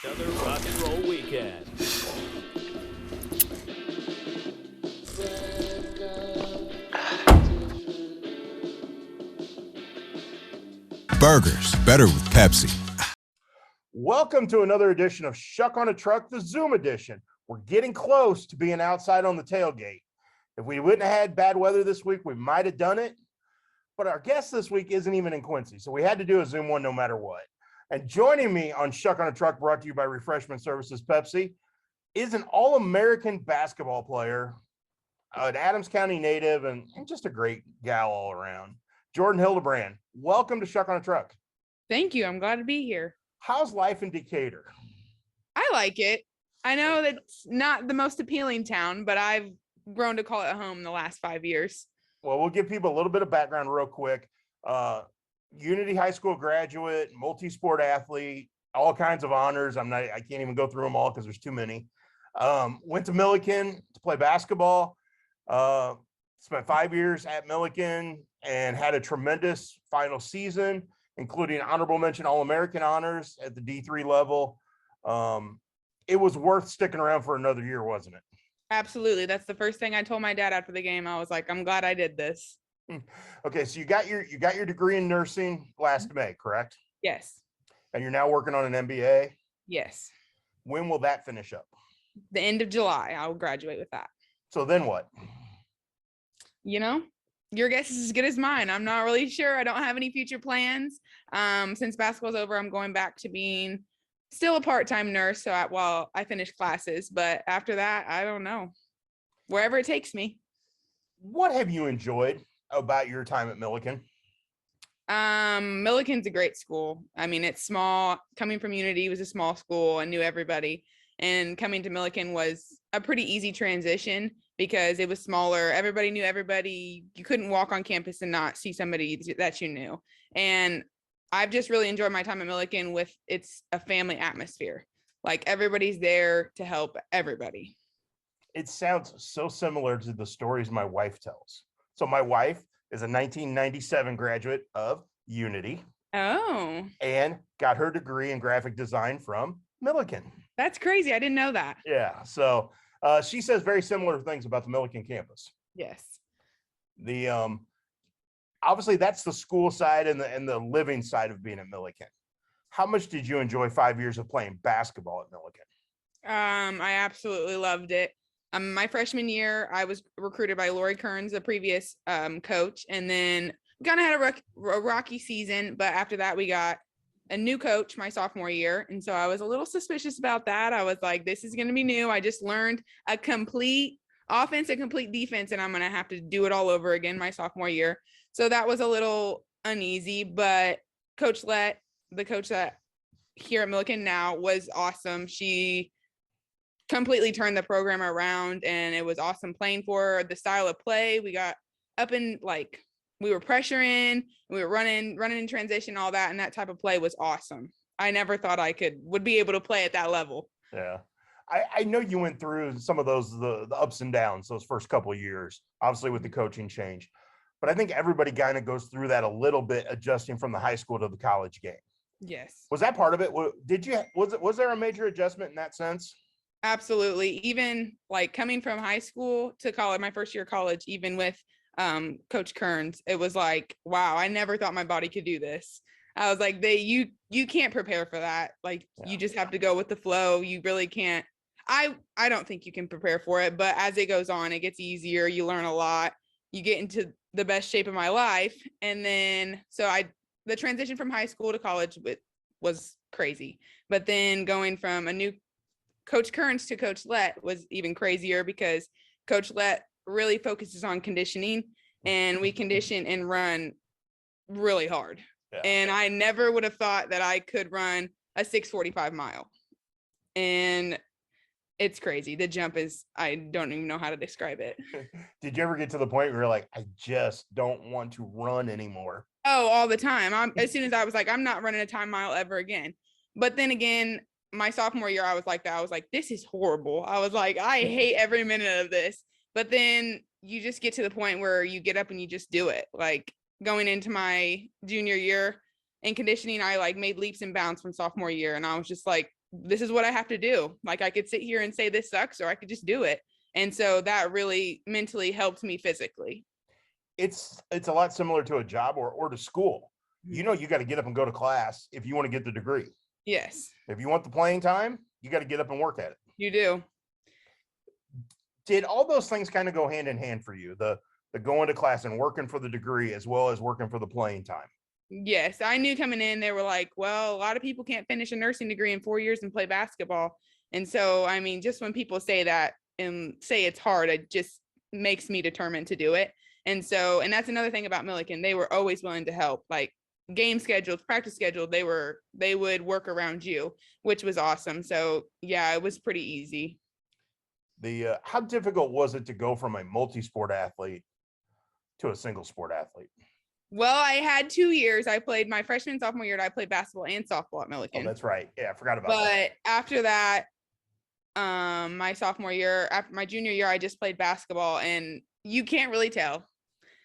Another rock and roll weekend. Burgers, better with Pepsi. Welcome to another edition of Schuck on a Truck, the Zoom edition. We're getting close to being outside on the tailgate. If we wouldn't have had bad weather this week, we might have done it. But our guest this week isn't even in Quincy, so we had to do a Zoom one no matter what. And joining me on Schuck on a Truck, brought to you by Refreshment Services Pepsi, is an All-American basketball player, an Adams County native, and just a great gal all around. Jordan Hildebrand, welcome to Schuck on a Truck. Thank you. I'm glad to be here. How's life in Decatur? I like it. I know that's not the most appealing town, but I've grown to call it home the last 5 years. Well, we'll give people a little bit of background real quick. Unity High School graduate, multi-sport athlete, all kinds of honors. I can't even go through them all because there's too many. Went to Milliken to play basketball. Spent 5 years at Milliken and had a tremendous final season, including honorable mention All-American honors at the D3 level. It was worth sticking around for another year, wasn't it? Absolutely. That's the first thing I told my dad after the game. I was like, I'm glad I did this. Okay, so you got your degree in nursing last May, correct? Yes. And you're now working on an MBA. Yes. When will that finish up? The end of July, I'll graduate with that. So then what? You know, your guess is as good as mine. I'm not really sure. I don't have any future plans. Since basketball's over, I'm going back to being still a part-time nurse while I finish classes. But after that, I don't know. Wherever it takes me. What have you enjoyed about your time at Milliken? Milliken's a great school. I mean, it's small. Coming from Unity, was a small school and knew everybody. And coming to Milliken was a pretty easy transition because it was smaller. Everybody knew everybody. You couldn't walk on campus and not see somebody that you knew. And I've just really enjoyed my time at Milliken with it's a family atmosphere. Like everybody's there to help everybody. It sounds so similar to the stories my wife tells. So my wife is a 1997 graduate of Unity. Oh. And got her degree in graphic design from Milliken. That's crazy. I didn't know that. Yeah. So she says very similar things about the Milliken campus. Yes. The obviously that's the school side and the living side of being at Milliken. How much did you enjoy 5 years of playing basketball at Milliken? I absolutely loved it. My freshman year, I was recruited by Lori Kearns, the previous coach, and then kind of had a rocky season. But after that, we got a new coach my sophomore year. And so I was a little suspicious about that. I was like, this is going to be new. I just learned a complete offense and complete defense, and I'm going to have to do it all over again my sophomore year. So that was a little uneasy, but Coach Lett, the coach that here at Milliken now, was awesome. She completely turned the program around, and it was awesome playing for her. The style of play, we got up in we were pressuring, we were running in transition, all that, and that type of play was awesome. I never thought I would be able to play at that level. Yeah. I know you went through some of those, the ups and downs, those first couple of years, obviously with the coaching change. But I think everybody kind of goes through that a little bit, adjusting from the high school to the college game. Yes. Was that part of it? Was there a major adjustment in that sense? Absolutely. Even coming from high school to college, my first year of college, even with Coach Kearns, it was like, wow, I never thought my body could do this. I was like, you can't prepare for that. You just have to go with the flow. You really can't. I don't think you can prepare for it, but as it goes on, it gets easier. You learn a lot. You get into the best shape of my life. And then, the transition from high school to college was crazy. But then going from a new Coach Kearns to Coach Lett was even crazier because Coach Lett really focuses on conditioning, and we condition and run really hard. Yeah. And I never would have thought that I could run a 6:45 mile. And it's crazy. The jump is, I don't even know how to describe it. Did you ever get to the point where you're like, I just don't want to run anymore? Oh, all the time. As soon as I was like, I'm not running a time mile ever again. But then again, my sophomore year, I was like that. I was like, this is horrible. I was like, I hate every minute of this. But then you just get to the point where you get up and you just do it. Like going into my junior year in conditioning, I made leaps and bounds from sophomore year. And I was just like, this is what I have to do. Like I could sit here and say this sucks, or I could just do it. And so that really mentally helped me physically. It's a lot similar to a job or to school. You know, you got to get up and go to class if you want to get the degree. Yes. If you want the playing time, you got to get up and work at it. You do. Did all those things kind of go hand in hand for you? The going to class and working for the degree as well as working for the playing time? Yes, I knew coming in, they were like, well, a lot of people can't finish a nursing degree in 4 years and play basketball. And so, I mean, just when people say that and say it's hard, it just makes me determined to do it. And so, and that's another thing about Milliken. They were always willing to help, like game scheduled, practice scheduled. They would work around you, which was awesome. So yeah, it was pretty easy. How difficult was it to go from a multi-sport athlete to a single sport athlete? Well, I had 2 years. I played my freshman and sophomore year. I played basketball and softball at Oh, Milliken. that's right. Yeah, I forgot about that. But after that, my sophomore year, after my junior year, I just played basketball, and you can't really tell.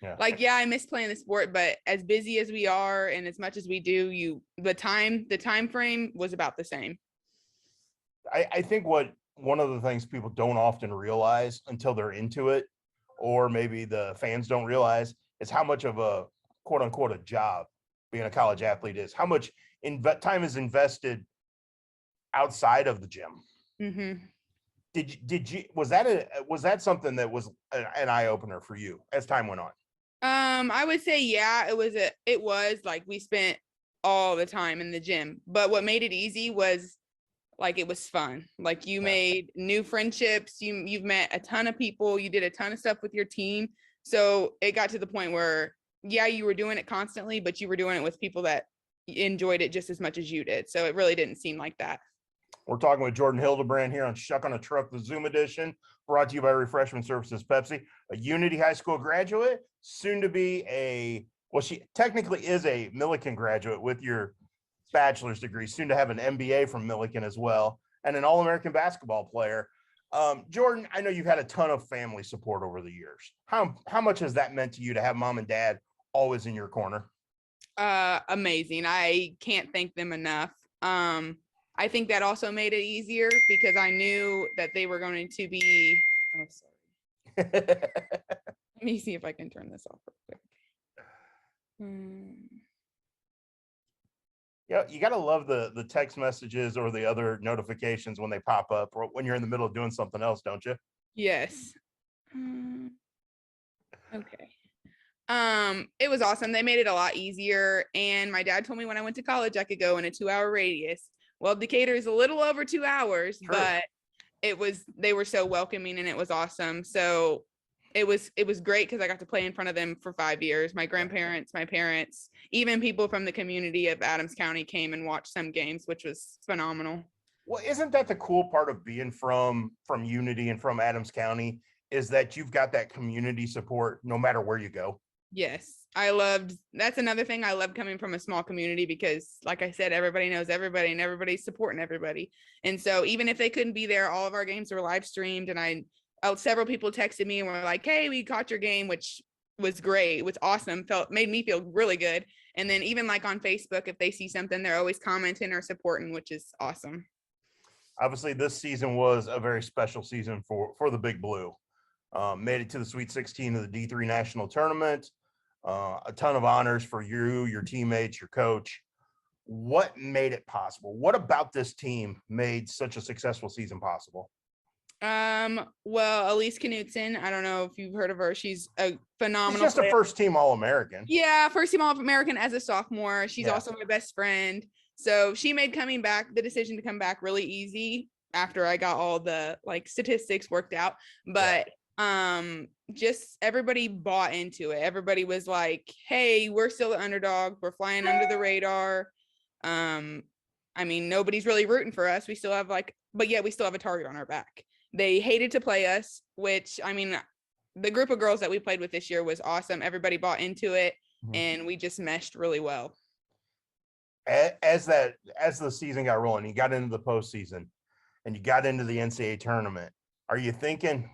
Yeah. Like, yeah, I miss playing the sport, but as busy as we are and as much as we do, the time frame was about the same. I think one of the things people don't often realize until they're into it, or maybe the fans don't realize, is how much of a quote unquote a job being a college athlete is. How much time is invested outside of the gym. Mm-hmm. Did you was that something that was an eye opener for you as time went on? I would say, yeah, it was like we spent all the time in the gym, but what made it easy was like it was fun. Like you made new friendships, you've met a ton of people, you did a ton of stuff with your team. So it got to the point where, yeah, you were doing it constantly, but you were doing it with people that enjoyed it just as much as you did. So it really didn't seem like that. We're talking with Jordan Hildebrand here on Schuck on a Truck, the Zoom edition, brought to you by Refreshment Services Pepsi, a Unity High School graduate, soon to be she technically is a Milliken graduate with your bachelor's degree, soon to have an MBA from Milliken as well, and an All-American basketball player. Jordan, I know you've had a ton of family support over the years. How much has that meant to you to have mom and dad always in your corner? Amazing. I can't thank them enough. I think that also made it easier because I knew that they were going to be, oh, sorry. Let me see if I can turn this off real quick. Yeah, you got to love the text messages or the other notifications when they pop up or when you're in the middle of doing something else, don't you? Yes. Okay. It was awesome. They made it a lot easier. And my dad told me when I went to college, I could go in a 2-hour radius. Well, Decatur is a little over 2 hours, True. but they were so welcoming and it was awesome. So it was great because I got to play in front of them for 5 years. My grandparents, my parents, even people from the community of Adams County came and watched some games, which was phenomenal. Well, isn't that the cool part of being from Unity and from Adams County, is that you've got that community support no matter where you go? Yes, that's another thing. I love coming from a small community because, like I said, everybody knows everybody and everybody's supporting everybody. And so even if they couldn't be there, all of our games were live streamed. And several people texted me and were like, hey, we caught your game, which was great. It was awesome. Made me feel really good. And then even like on Facebook, if they see something, they're always commenting or supporting, which is awesome. Obviously, this season was a very special season for the Big Blue. Made it to the Sweet 16 of the D3 National Tournament. A ton of honors for you, your teammates, your coach. What made it possible? What about this team made such a successful season possible? Well, Elise Knutson, I don't know if you've heard of her. She's a phenomenal She's just player. a first team All-American. Yeah, first team All-American as a sophomore. She's also my best friend. So she made the decision to come back really easy after I got all the statistics worked out. But just everybody bought into it. Everybody was like, hey, we're still the underdog. We're flying under the radar. I mean, nobody's really rooting for us. We still have but yet we still have a target on our back. They hated to play us, which, I mean, the group of girls that we played with this year was awesome. Everybody bought into it, and we just meshed really well. As the season got rolling, you got into the postseason, and you got into the NCAA tournament. Are you thinking,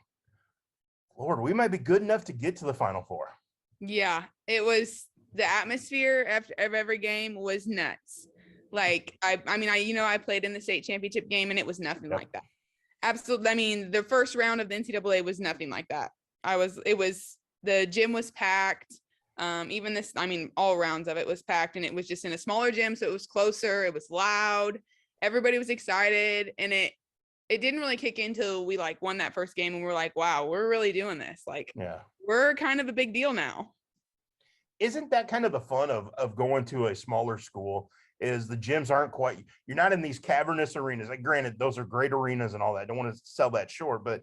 Lord, we might be good enough to get to the Final Four? Yeah, it was the atmosphere of every game was nuts. Like I played in the state championship game and it was nothing Yep. like that. Absolutely. I mean, the first round of the NCAA was nothing like that. The gym was packed. All rounds of it was packed, and it was just in a smaller gym. So it was closer. It was loud. Everybody was excited. And it didn't really kick in until we like won that first game. And we're like, wow, we're really doing this. Like, Yeah. we're kind of a big deal now. Isn't that kind of the fun of going to a smaller school? Is the gyms aren't quite, you're not in these cavernous arenas. Like, granted, those are great arenas and all that. I don't want to sell that short, but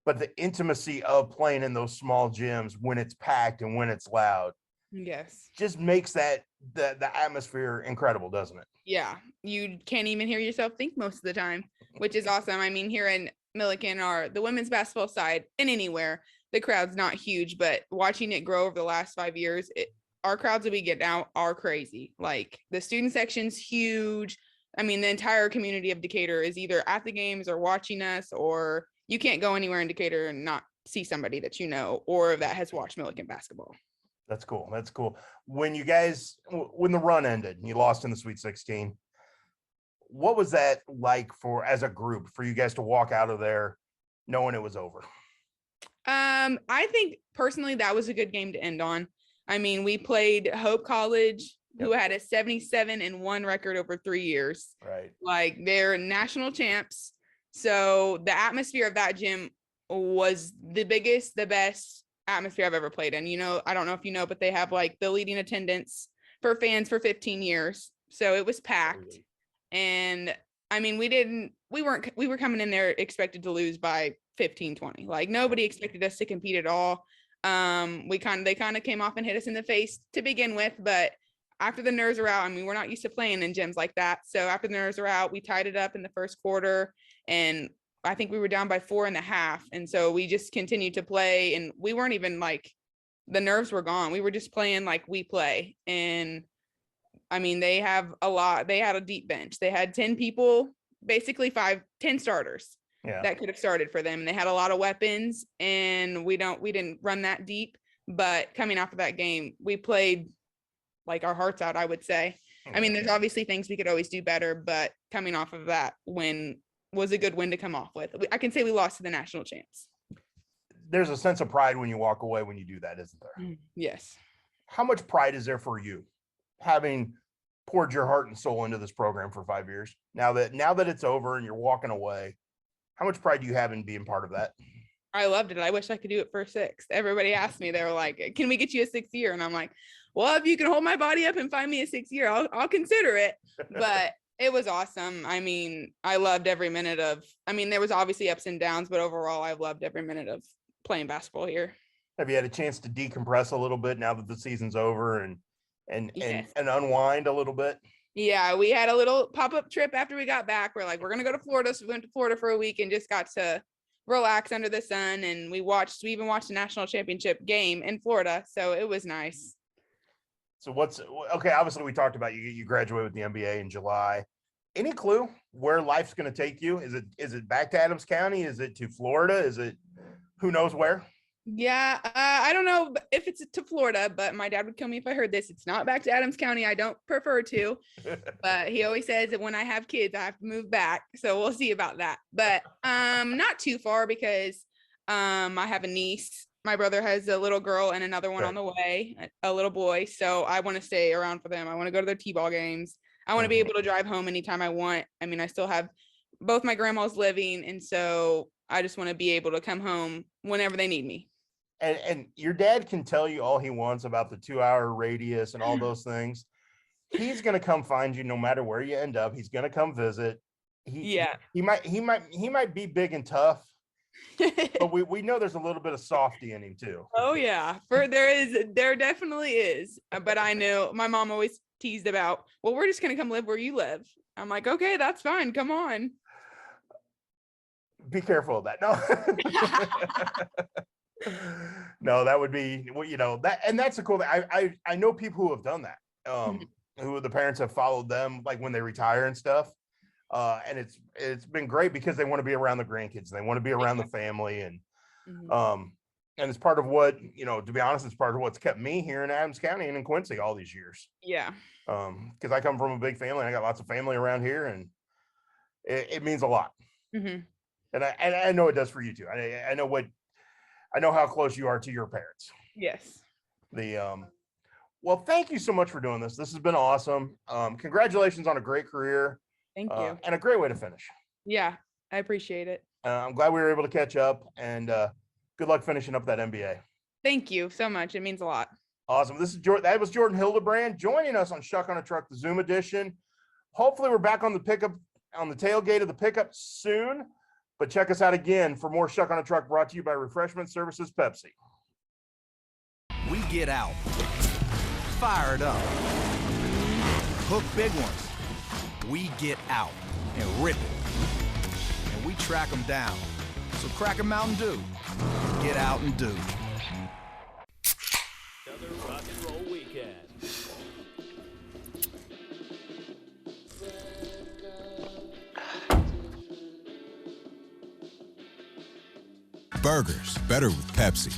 the intimacy of playing in those small gyms when it's packed and when it's loud, Yes, just makes the atmosphere incredible, doesn't it? yeah, you can't even hear yourself think most of the time, which is awesome. I mean, here in Milliken, the women's basketball side, and anywhere, the crowd's not huge, but watching it grow over the last 5 years, our crowds that we get now are crazy. Like, the student section's huge. I mean, the entire community of Decatur is either at the games or watching us, or you can't go anywhere in Decatur and not see somebody that you know or that has watched Milliken basketball. That's cool. That's cool. When the run ended, you lost in the Sweet 16. What was that like as a group, for you guys to walk out of there knowing it was over? I think personally that was a good game to end on. I mean, we played Hope College, who had a 77-1 record over 3 years. Right. Like, they're national champs. So the atmosphere of that gym was the biggest, the best atmosphere I've ever played in. I don't know if you know, but they have like the leading attendance for fans for 15 years. So it was packed. And I mean, we were coming in there expected to lose by 15-20. Like, nobody expected us to compete at all. They kind of came off and hit us in the face to begin with, but after the nerves were out, I mean, we're not used to playing in gyms like that. So after the nerves were out, we tied it up in the first quarter, and I think we were down by 4.5. And so we just continued to play, and we weren't even like, the nerves were gone. We were just playing like we play. And I mean, they had a deep bench. They had 10 people, basically 10 starters that could have started for them. And they had a lot of weapons, and we didn't run that deep, but coming off of that game, we played like our hearts out, I would say. I mean, there's obviously things we could always do better, but coming off of that win was a good win to come off with. I can say we lost to the national champs. There's a sense of pride when you walk away when you do that, isn't there? Yes. How much pride is there for you, having poured your heart and soul into this program for 5 years? Now that it's over and you're walking away, how much pride do you have in being part of that? I loved it. I wish I could do it for 6. Everybody asked me, they were like, can we get you a 6th year? And I'm like, well, if you can hold my body up and find me a 6th year, I'll consider it. But it was awesome. I mean, I loved every minute there was obviously ups and downs, but overall I loved every minute of playing basketball here. Have you had a chance to decompress a little bit now that the season's over and Yes. unwind a little bit? Yeah, we had a little pop-up trip after we got back. We're like, we're going to go to Florida. So we went to Florida for a week and just got to relax under the sun. And we even watched a national championship game in Florida. So it was nice. So obviously we talked about you graduate with the MBA in July. Any clue where life's going to take you? Is it back to Adams County? Is it to Florida? Is it who knows where? Yeah, I don't know if it's to Florida, but my dad would kill me if I heard this. It's not back to Adams County. I don't prefer to, but he always says that when I have kids, I have to move back. So we'll see about that. But not too far, because I have a niece. My brother has a little girl and another one on the way, a little boy. So I want to stay around for them. I want to go to their t-ball games. I want to be able to drive home anytime I want. I mean, I still have both my grandmas living, and so I just want to be able to come home whenever they need me. And your dad can tell you all he wants about the 2-hour radius and all those things. He's going to come find you no matter where you end up. He's going to come visit. He might be big and tough, but we know there's a little bit of softy in him too. Oh yeah, there definitely is. But I know my mom always teased about, well, we're just going to come live where you live. I'm like, okay, that's fine. Come on. Be careful of that. No. No, that would be, and that's a cool thing. I know people who have done that, who the parents have followed them, like when they retire and stuff. And it's been great because they want to be around the grandkids. They want to be around the family. And And it's part of what, to be honest, it's part of what's kept me here in Adams County and in Quincy all these years. Yeah. Because I come from a big family. I got lots of family around here, and it means a lot. Mm-hmm. And I know it does for you too. I know how close you are to your parents. Yes. Well, thank you so much for doing this. This has been awesome. Congratulations on a great career. Thank you. And a great way to finish. Yeah, I appreciate it. I'm glad we were able to catch up, and good luck finishing up that MBA. Thank you so much. It means a lot. Awesome. That was Jordan Hildebrand joining us on Schuck on a Truck, the Zoom edition. Hopefully we're back on the tailgate of the pickup soon, but check us out again for more Schuck on a Truck, brought to you by Refreshment Services Pepsi. We get out, fired up, hook big ones. We get out and rip it, and we track them down. So crack a Mountain Dew, get out and do. Another rock and roll weekend. Burgers, better with Pepsi.